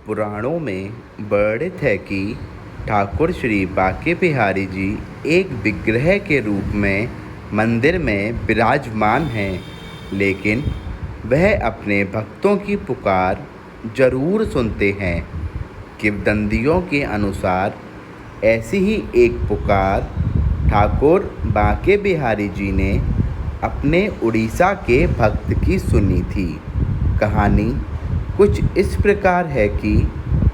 पुराणों में वर्णित है कि ठाकुर श्री बांके बिहारी जी एक विग्रह के रूप में मंदिर में विराजमान हैं, लेकिन वह अपने भक्तों की पुकार जरूर सुनते हैं। किंवदंतियों के अनुसार ऐसी ही एक पुकार ठाकुर बांके बिहारी जी ने अपने उड़ीसा के भक्त की सुनी थी। कहानी कुछ इस प्रकार है कि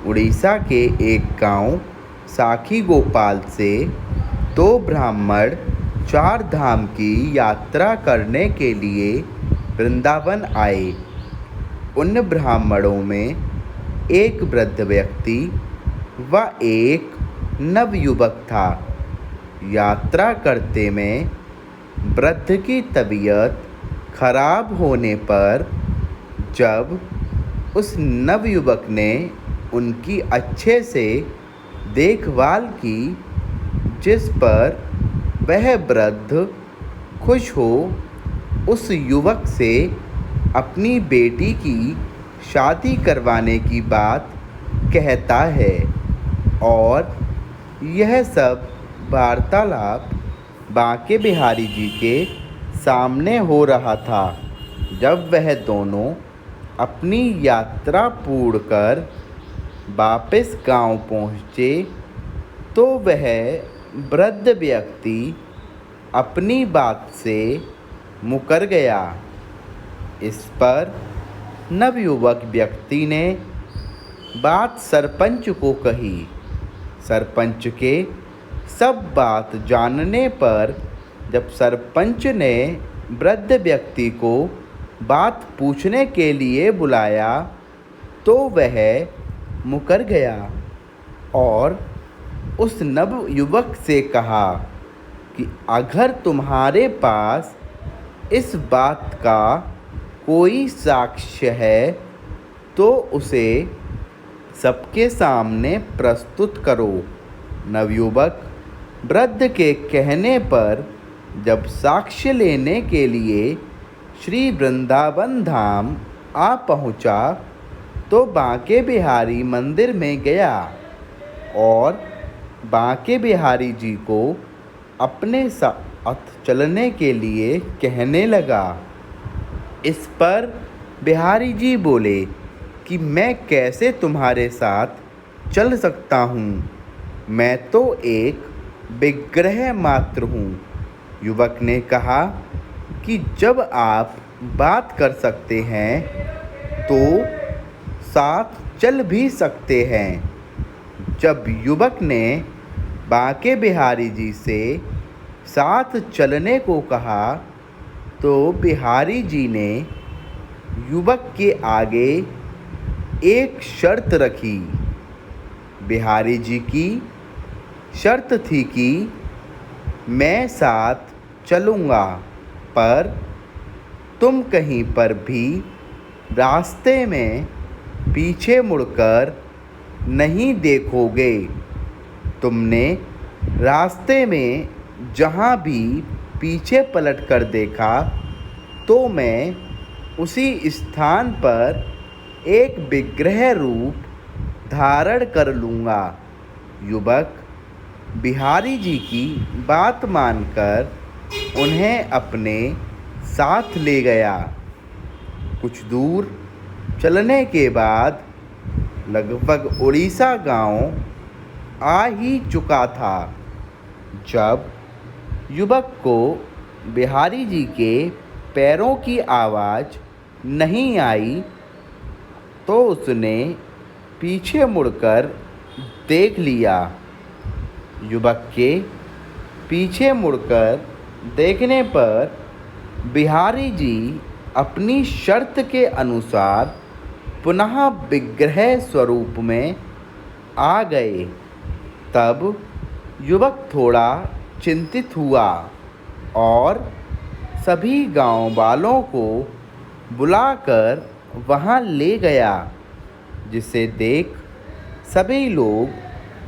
उड़ीसा के एक गांव साखी गोपाल से दो ब्राह्मण 4 धाम की यात्रा करने के लिए वृंदावन आए। उन ब्राह्मणों में एक वृद्ध व्यक्ति व एक नवयुवक था। यात्रा करते में वृद्ध की तबीयत खराब होने पर जब उस नवयुवक ने उनकी अच्छे से देखभाल की, जिस पर वह वृद्ध खुश हो उस युवक से अपनी बेटी की शादी करवाने की बात कहता है। और यह सब वार्तालाप बांके बिहारी जी के सामने हो रहा था। जब वह दोनों अपनी यात्रा पूर्ण कर वापस गांव पहुँचे तो वह वृद्ध व्यक्ति अपनी बात से मुकर गया। इस पर नवयुवक व्यक्ति ने बात सरपंच को कही। सरपंच के सब बात जानने पर जब सरपंच ने वृद्ध व्यक्ति को बात पूछने के लिए बुलाया तो वह मुकर गया और उस नवयुवक से कहा कि अगर तुम्हारे पास इस बात का कोई साक्ष्य है तो उसे सबके सामने प्रस्तुत करो। नवयुवक वृद्ध के कहने पर जब साक्ष्य लेने के लिए श्री वृंदावन धाम आ पहुँचा तो बांके बिहारी मंदिर में गया और बांके बिहारी जी को अपने साथ चलने के लिए कहने लगा। इस पर बिहारी जी बोले कि मैं कैसे तुम्हारे साथ चल सकता हूँ, मैं तो एक विग्रह मात्र हूँ। युवक ने कहा कि जब आप बात कर सकते हैं तो साथ चल भी सकते हैं। जब युवक ने बांके बिहारी जी से साथ चलने को कहा तो बिहारी जी ने युवक के आगे एक शर्त रखी। बिहारी जी की शर्त थी कि मैं साथ चलूँगा पर तुम कहीं पर भी रास्ते में पीछे मुड़कर नहीं देखोगे। तुमने रास्ते में जहाँ भी पीछे पलट कर देखा तो मैं उसी स्थान पर एक विग्रह रूप धारण कर लूँगा। युवक बिहारी जी की बात मानकर उन्हें अपने साथ ले गया। कुछ दूर चलने के बाद लगभग उड़ीसा गांव आ ही चुका था जब युवक को बिहारी जी के पैरों की आवाज़ नहीं आई तो उसने पीछे मुड़कर देख लिया। युवक के पीछे मुड़कर देखने पर बिहारी जी अपनी शर्त के अनुसार पुनः विग्रह स्वरूप में आ गए। तब युवक थोड़ा चिंतित हुआ और सभी गांव वालों को बुलाकर वहां ले गया, जिसे देख सभी लोग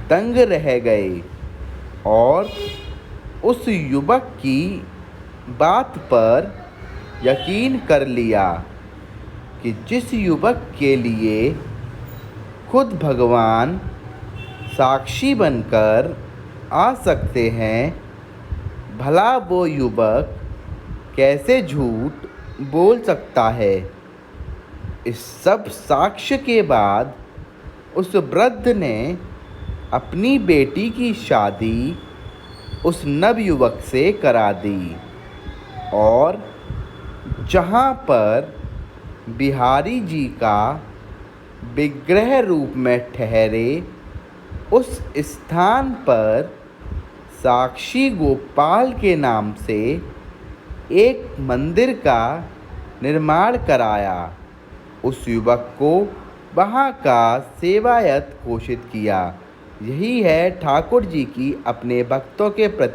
दंग रह गए और उस युवक की बात पर यकीन कर लिया कि जिस युवक के लिए खुद भगवान साक्षी बनकर आ सकते हैं, भला वो युवक कैसे झूठ बोल सकता है। इस सब साक्ष्य के बाद उस वृद्ध ने अपनी बेटी की शादी उस नवयुवक से करा दी और जहाँ पर बिहारी जी का विग्रह रूप में ठहरे उस स्थान पर साक्षी गोपाल के नाम से एक मंदिर का निर्माण कराया। उस युवक को वहाँ का सेवायत घोषित किया। यही है ठाकुर जी की अपने भक्तों के प्रति